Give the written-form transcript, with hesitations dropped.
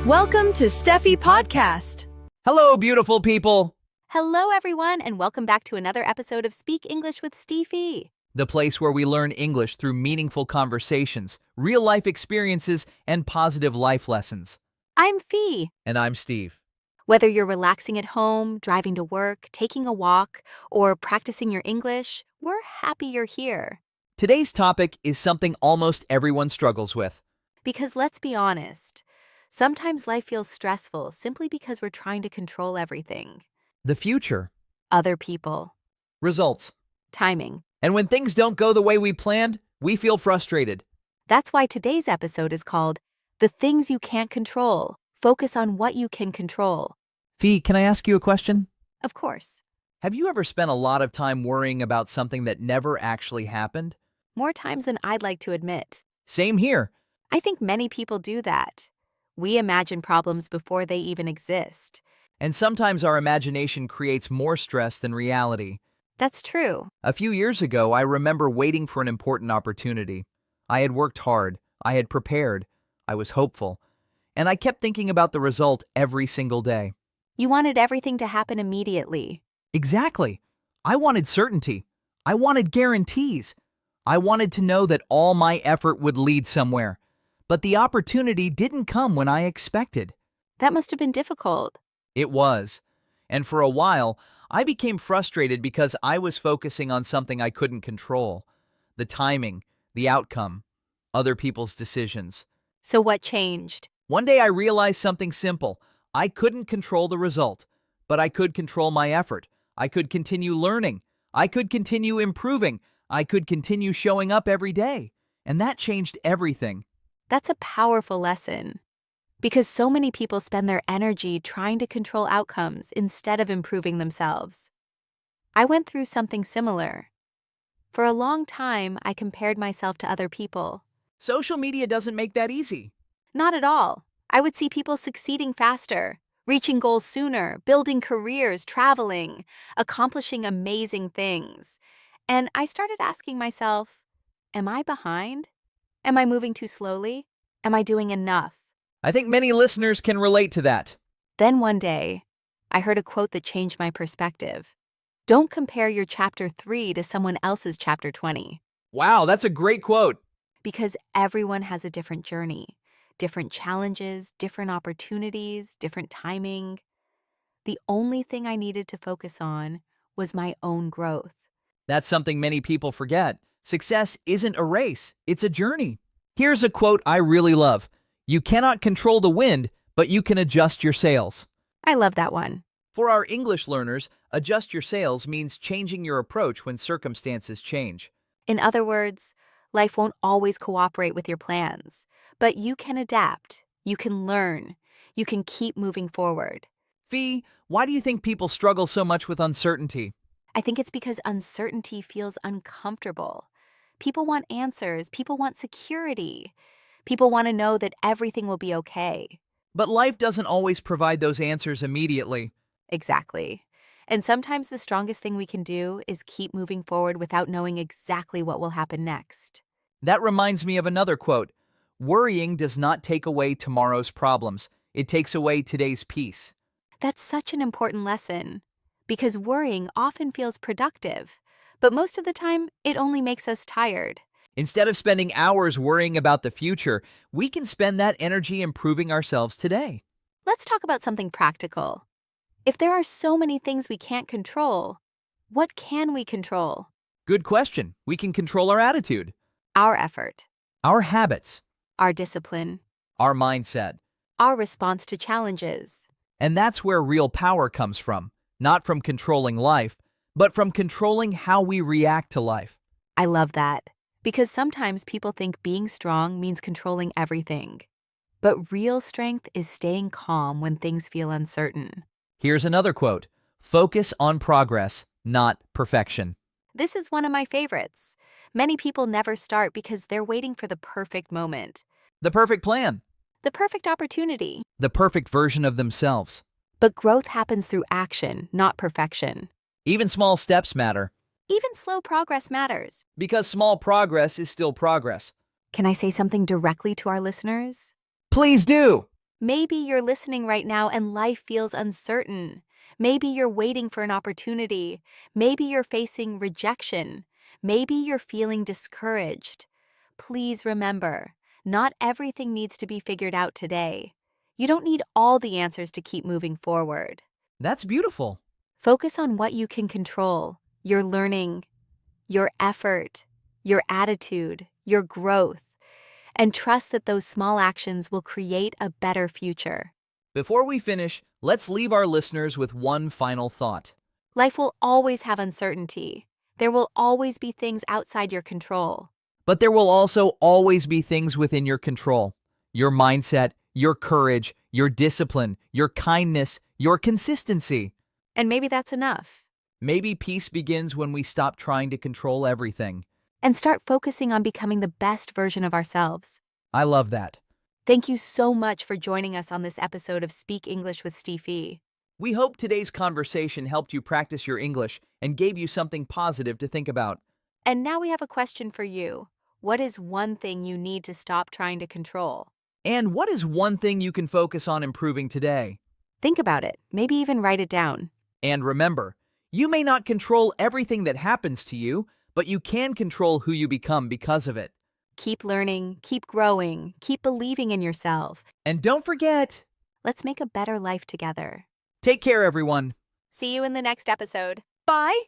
Welcome to Steffi Podcast. Hello, beautiful people. Hello, everyone, and welcome back to another episode of Speak English with Steffi. The place where we learn English through meaningful conversations, real-life experiences, and positive life lessons. I'm Fee. And I'm Steve. Whether you're relaxing at home, driving to work, taking a walk, or practicing your English, we're happy you're here. Today's topic is something almost everyone struggles with. Because let's be honest, sometimes life feels stressful simply because we're trying to control everything. The future. Other people. Results. Timing. And when things don't go the way we planned, we feel frustrated. That's why today's episode is called The Things You Can't Control. Focus on what you can control. Fee, can I ask you a question? Of course. Have you ever spent a lot of time worrying about something that never actually happened? More times than I'd like to admit. Same here. I think many people do that. We imagine problems before they even exist. And sometimes our imagination creates more stress than reality. That's true. A few years ago, I remember waiting for an important opportunity. I had worked hard, I had prepared, I was hopeful, and I kept thinking about the result every single day. You wanted everything to happen immediately. Exactly. I wanted certainty. I wanted guarantees. I wanted to know that all my effort would lead somewhere. But the opportunity didn't come when I expected. That must have been difficult. It was. And for a while, I became frustrated because I was focusing on something I couldn't control. The timing, the outcome, other people's decisions. So what changed? One day I realized something simple. I couldn't control the result, but I could control my effort. I could continue learning. I could continue improving. I could continue showing up every day. And that changed everything. That's a powerful lesson. Because so many people spend their energy trying to control outcomes instead of improving themselves. I went through something similar. For a long time, I compared myself to other people. Social media doesn't make that easy. Not at all. I would see people succeeding faster, reaching goals sooner, building careers, traveling, accomplishing amazing things. And I started asking myself, am I behind? Am I moving too slowly? Am I doing enough? I think many listeners can relate to that. Then one day, I heard a quote that changed my perspective. Don't compare your chapter 3 to someone else's chapter 20. Wow, that's a great quote. Because everyone has a different journey, different challenges, different opportunities, different timing. The only thing I needed to focus on was my own growth. That's something many people forget. Success isn't a race, it's a journey. Here's a quote I really love. You cannot control the wind, but you can adjust your sails. I love that one. For our English learners, adjust your sails means changing your approach when circumstances change. In other words, life won't always cooperate with your plans, but you can adapt, you can learn, you can keep moving forward. Fee, why do you think people struggle so much with uncertainty? I think it's because uncertainty feels uncomfortable. People want answers, people want security. People want to know that everything will be okay. But life doesn't always provide those answers immediately. Exactly. And sometimes the strongest thing we can do is keep moving forward without knowing exactly what will happen next. That reminds me of another quote. Worrying does not take away tomorrow's problems. It takes away today's peace. That's such an important lesson. Because worrying often feels productive, but most of the time, it only makes us tired. Instead of spending hours worrying about the future, we can spend that energy improving ourselves today. Let's talk about something practical. If there are so many things we can't control, what can we control? Good question. We can control our attitude, Our effort, our habits, our discipline, our mindset. our response to challenges. And that's where real power comes from. Not from controlling life, but from controlling how we react to life. I love that, because sometimes people think being strong means controlling everything. But real strength is staying calm when things feel uncertain. Here's another quote. Focus on progress, not perfection. This is one of my favorites. Many people never start because they're waiting for the perfect moment, The perfect plan. the perfect opportunity. The perfect version of themselves. But growth happens through action, not perfection. Even small steps matter. Even slow progress matters. Because small progress is still progress. Can I say something directly to our listeners? Please do! Maybe you're listening right now and life feels uncertain. Maybe you're waiting for an opportunity. Maybe you're facing rejection. Maybe you're feeling discouraged. Please remember, not everything needs to be figured out today. You don't need all the answers to keep moving forward. That's beautiful. Focus on what you can control: your learning, your effort, your attitude, your growth, and trust that those small actions will create a better future. Before we finish, let's leave our listeners with one final thought. Life will always have uncertainty. There will always be things outside your control. But there will also always be things within your control. Your mindset, your courage, your discipline, your kindness, your consistency. And maybe that's enough. Maybe peace begins when we stop trying to control everything. And start focusing on becoming the best version of ourselves. I love that. Thank you so much for joining us on this episode of Speak English with Steffi. We hope today's conversation helped you practice your English and gave you something positive to think about. And now we have a question for you. What is one thing you need to stop trying to control? And what is one thing you can focus on improving today? Think about it. Maybe even write it down. And remember, you may not control everything that happens to you, but you can control who you become because of it. Keep learning, keep growing, keep believing in yourself. And don't forget, Let's make a better life together. take care, everyone. See you in the next episode. Bye.